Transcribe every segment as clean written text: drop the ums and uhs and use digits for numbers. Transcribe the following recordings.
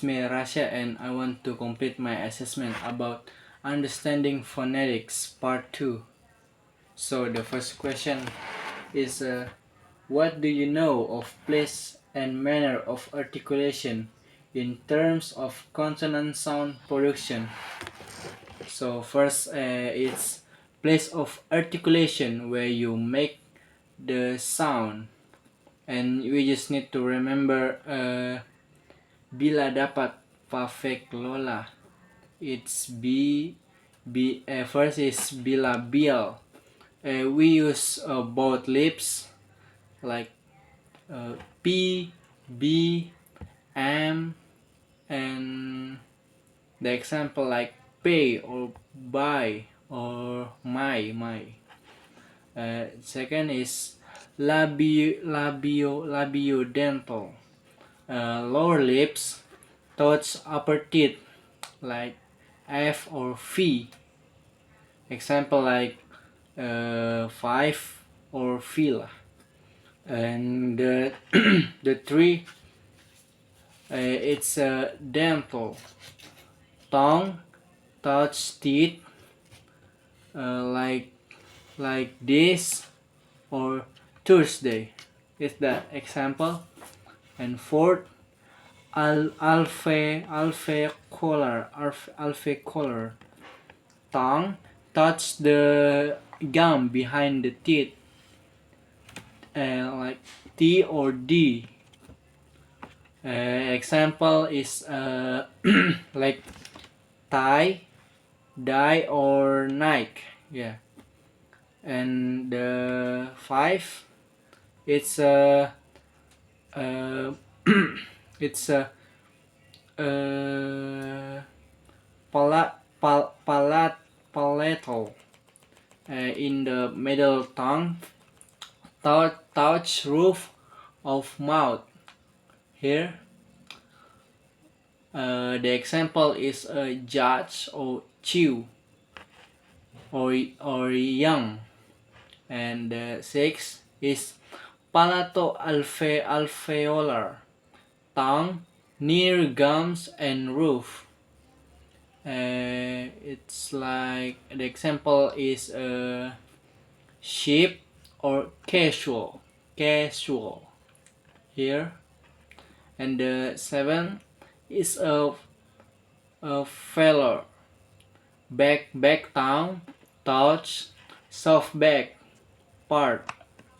me Rasha, and I want to complete my assessment about understanding phonetics part 2. So the first question is what do you know of place and manner of articulation in terms of consonant sound production? So first it's place of articulation where you make the sound, and we just need to remember bila dapat perfect lola. It's first is bilabial. We use both lips like P, B, M, and the example like pay or buy or my. Second is labiodental. Lower lips touch upper teeth like F or V. Example like 5 or feel. And the three, it's dental. Tongue touch teeth like this or Thursday is the example. And fourth, alveolar. Tongue touch the gum behind the teeth like T or D. Example is like tie, die or Nike. Yeah. And the five, it's it's palatal. In the middle tongue, touch roof of mouth. Here, the example is a judge or chew or young. And the sixth is alveolar, tongue near gums and roof. It's like the example is sheep or casual here. And the seventh is a feller, back tongue touch soft back part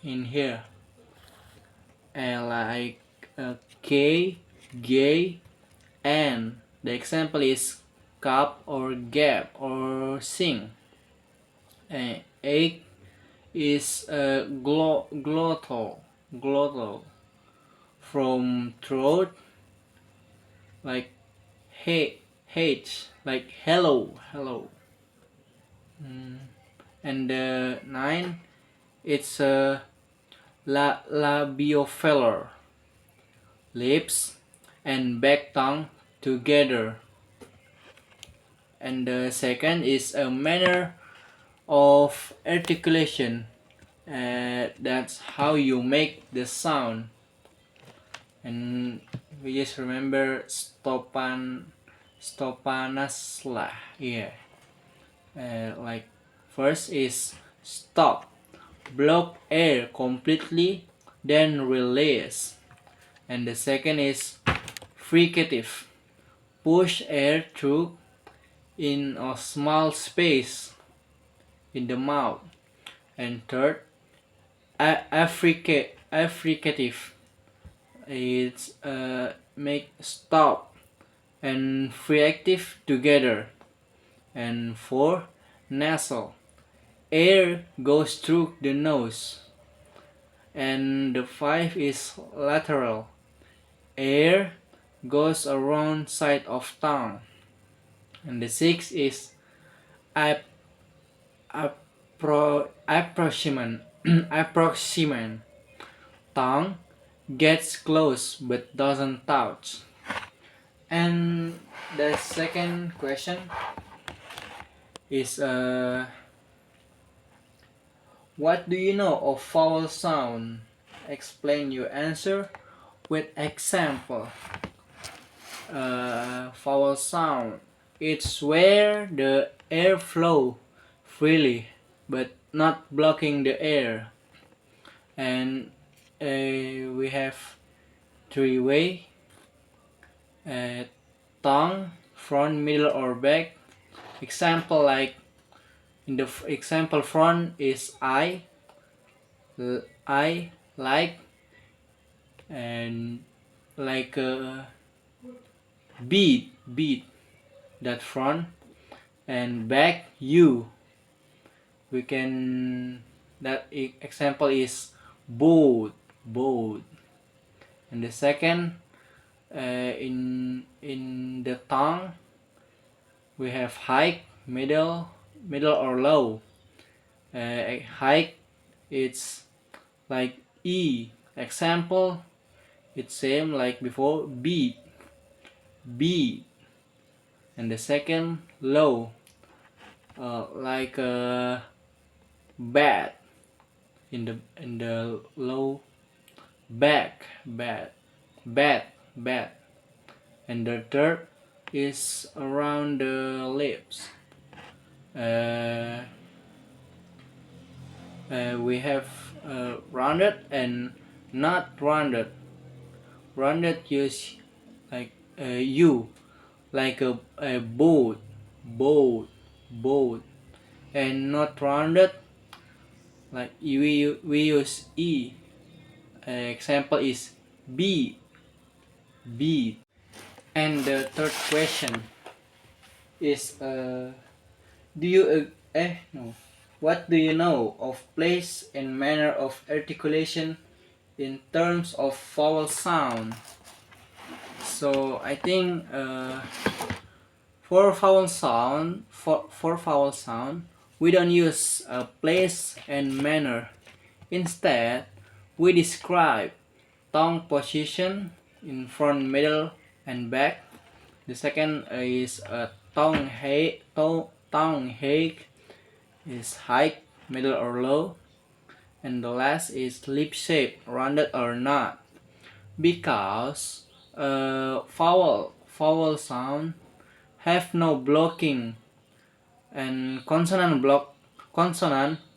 in here, and like K, gay, and the example is cup or gap or sing. Egg is glottal from throat like H like hello. And the nine, it's labiofellar, lips and back tongue together. And the second is a manner of articulation. That's how you make the sound. And we just remember stopanasla. Yeah. Like first is stop, block air completely, then release. And the second is fricative, push air through in a small space in the mouth. And third, affricative, it's make stop and reactive together. And four, nasal, air goes through the nose. And the five is lateral, air goes around side of tongue. And the six is approximant approximant, tongue gets close but doesn't touch. And the second question is what do you know of vowel sound? Explain your answer with example. vowel sound. It's where the air flow freely, but not blocking the air. And we have three way: tongue, front, middle, or back. Example like in the example front is I like, and like a beat that front, and back you. We can that example is boat, and the second in the tongue we have high, middle or low. High, it's like E. Example, it's same like before, beat, and the second low, like bad, in the low, bad, and the third is around the lips. Uh, we have rounded and not rounded. Rounded use like U, like a boat, and not rounded like we use E. Example is B, beat. And the third question is do you no what do you know of place and manner of articulation in terms of vowel sound? So I think for vowel sound we don't use place and manner. Instead, we describe tongue position in front, middle, and back. The second is tongue height is high, middle, or low. And the last is lip shape, rounded or not. Because vowel sound have no blocking, and consonant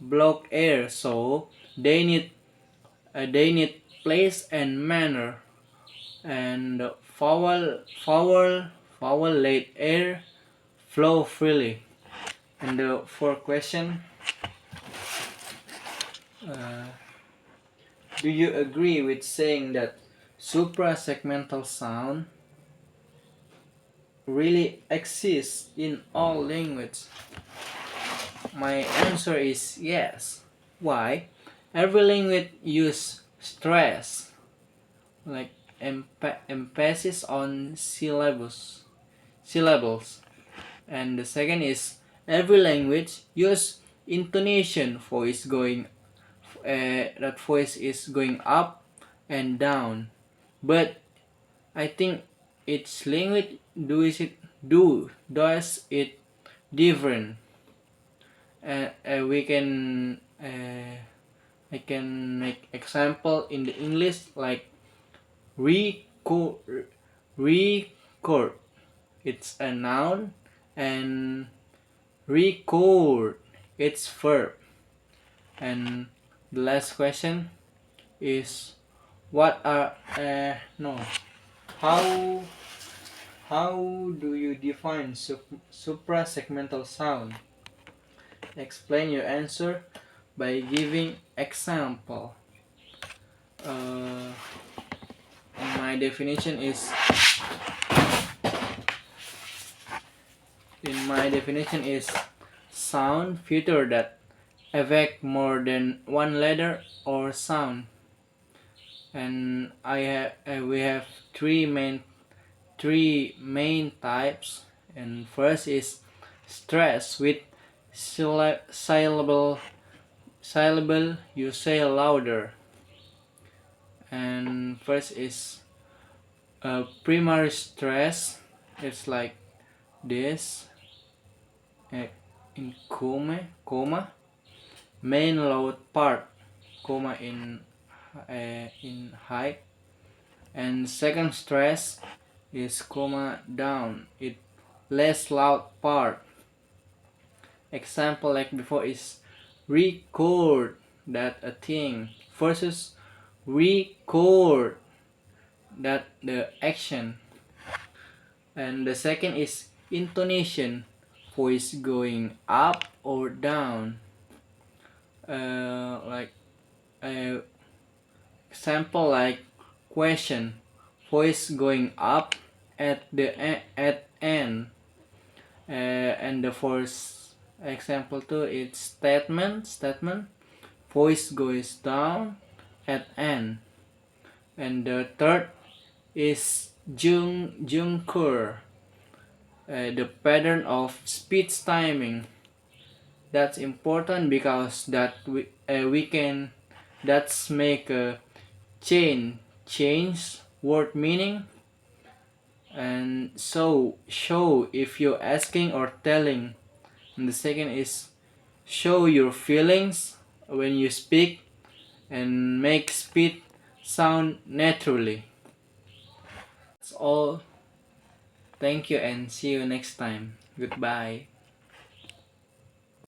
block air, so they need place and manner, and vowel let air flow freely. And the fourth question, do you agree with saying that suprasegmental sound really exists in all languages? My answer is yes. Why? Every language use stress, like emphasis on syllables. And the second is every language use intonation, that voice is going up and down. But I think each language does it different. We can I can make example in the English like record. Record, it's a noun, and record, it's verb. And the last question is what are no how do you define suprasegmental sound? Explain your answer by giving example. Uh, my definition is sound feature that affect more than one letter or sound. And we have three main types. And first is stress with syllable you say louder. And first is primary stress, it's like this, in comma, main loud part, comma, in high. And second stress is comma down, it less loud part. Example like before is record that a thing versus record that the action. And the second is intonation, voice going up or down. Like example like question, voice going up at the at end. And the first example too it's statement, voice goes down at end. And the third is Junker, the pattern of speech timing. That's important because that we can that's make a change word meaning. And so show if you're asking or telling. And the second is show your feelings when you speak and make speech sound naturally. That's all. Thank you and see you next time. Goodbye.